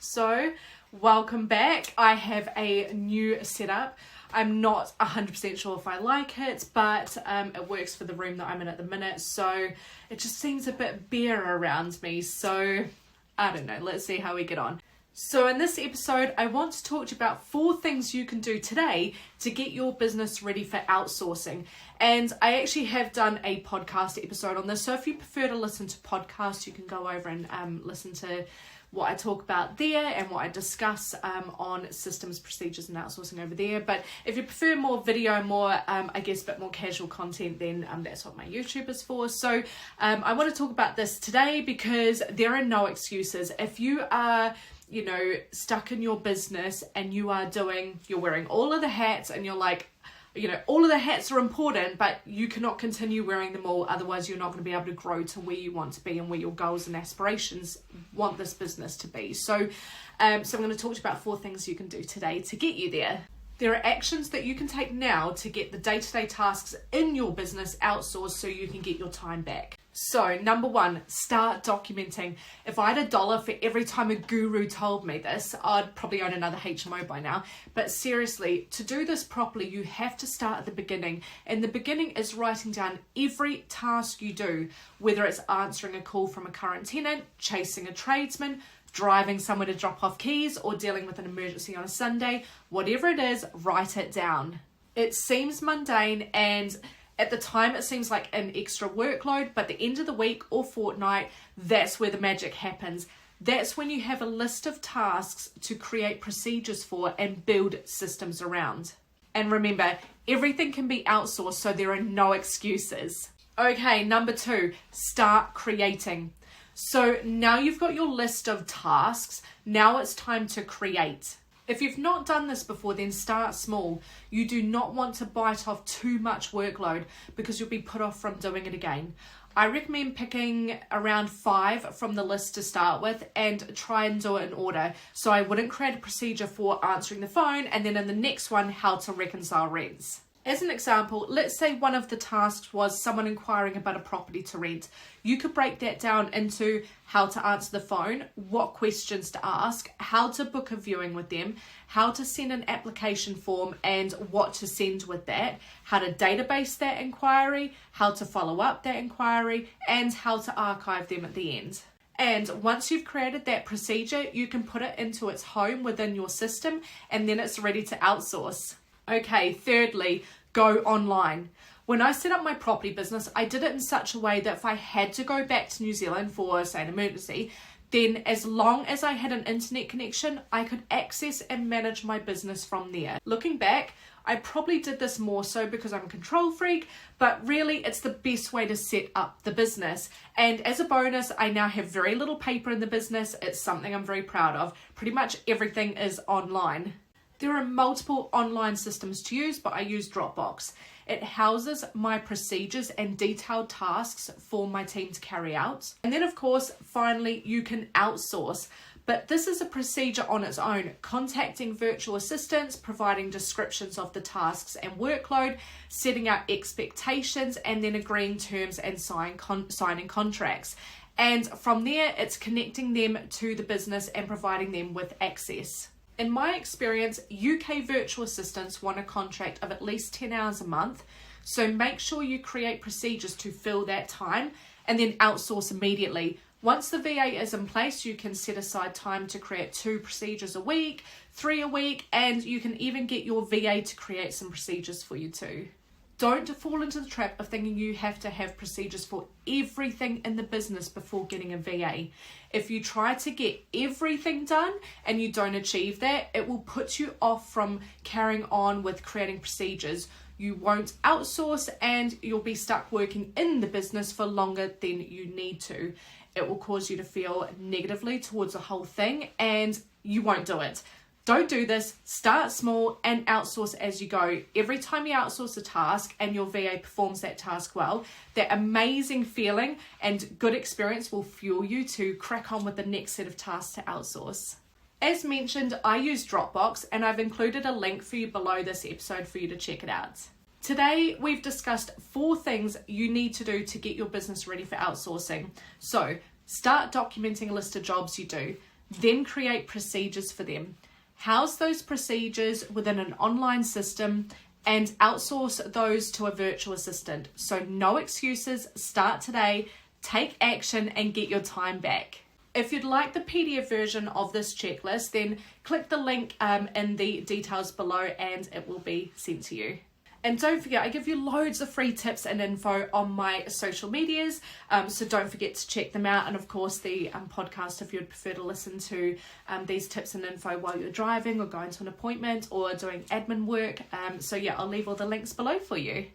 So, welcome back. I have a new setup. I'm not 100% sure if I like it, but it works for the room that I'm in at the minute, so it just seems a bit bare around me, so I don't know, let's see how we get on. So in this episode, I want to talk to you about 4 things you can do today to get your business ready for outsourcing. And I actually have done a podcast episode on this, so if you prefer to listen to podcasts, you can go over and listen to what I talk about there and what I discuss on systems, procedures and outsourcing over there. But if you prefer more video, more I guess a bit more casual content, then that's what my YouTube is for. So I want to talk about this today because there are no excuses. If you are stuck in your business and you're wearing all of the hats and you're like, all of the hats are important, but you cannot continue wearing them all. Otherwise, you're not going to be able to grow to where you want to be and where your goals and aspirations want this business to be. So I'm going to talk to you about 4 things you can do today to get you there. There are actions that you can take now to get the day-to-day tasks in your business outsourced so you can get your time back. So, number 1, start documenting. If I had $1 for every time a guru told me this, I'd probably own another HMO by now. But seriously, to do this properly, you have to start at the beginning. And the beginning is writing down every task you do, whether it's answering a call from a current tenant, chasing a tradesman, driving somewhere to drop off keys, or dealing with an emergency on a Sunday. Whatever it is, write it down. It seems mundane and at the time, it seems like an extra workload, but the end of the week or fortnight, that's where the magic happens. That's when you have a list of tasks to create procedures for and build systems around. And remember, everything can be outsourced, so there are no excuses. Okay, number 2, start creating. So now you've got your list of tasks, now it's time to create. If you've not done this before, then start small. You do not want to bite off too much workload because you'll be put off from doing it again. I recommend picking around 5 from the list to start with and try and do it in order. So I wouldn't create a procedure for answering the phone and then in the next one, how to reconcile rents. As an example, let's say one of the tasks was someone inquiring about a property to rent. You could break that down into how to answer the phone, what questions to ask, how to book a viewing with them, how to send an application form and what to send with that, how to database that inquiry, how to follow up that inquiry, and how to archive them at the end. And once you've created that procedure, you can put it into its home within your system and then it's ready to outsource. Okay, thirdly, go online. When I set up my property business, I did it in such a way that if I had to go back to New Zealand for, say, an emergency, then as long as I had an internet connection, I could access and manage my business from there. Looking back, I probably did this more so because I'm a control freak, but really it's the best way to set up the business. And as a bonus, I now have very little paper in the business. It's something I'm very proud of. Pretty much everything is online. There are multiple online systems to use, but I use Dropbox. It houses my procedures and detailed tasks for my team to carry out. And then of course, finally, you can outsource. But this is a procedure on its own, contacting virtual assistants, providing descriptions of the tasks and workload, setting out expectations, and then agreeing terms and signing contracts. And from there, it's connecting them to the business and providing them with access. In my experience, UK virtual assistants want a contract of at least 10 hours a month, so make sure you create procedures to fill that time and then outsource immediately. Once the VA is in place, you can set aside time to create 2 procedures a week, 3 a week, and you can even get your VA to create some procedures for you too. Don't fall into the trap of thinking you have to have procedures for everything in the business before getting a VA. If you try to get everything done and you don't achieve that, it will put you off from carrying on with creating procedures. You won't outsource and you'll be stuck working in the business for longer than you need to. It will cause you to feel negatively towards the whole thing and you won't do it. Don't do this. Start small and outsource as you go. Every time you outsource a task and your VA performs that task well, that amazing feeling and good experience will fuel you to crack on with the next set of tasks to outsource. As mentioned, I use Dropbox and I've included a link for you below this episode for you to check it out. Today, we've discussed 4 things you need to do to get your business ready for outsourcing. So, start documenting a list of jobs you do. then create procedures for them. House those procedures within an online system and outsource those to a virtual assistant. So no excuses, start today, take action and get your time back. If you'd like the PDF version of this checklist, then click the link in the details below and it will be sent to you. And don't forget, I give you loads of free tips and info on my social medias, so don't forget to check them out. And of course the podcast if you'd prefer to listen to these tips and info while you're driving or going to an appointment or doing admin work. So yeah, I'll leave all the links below for you.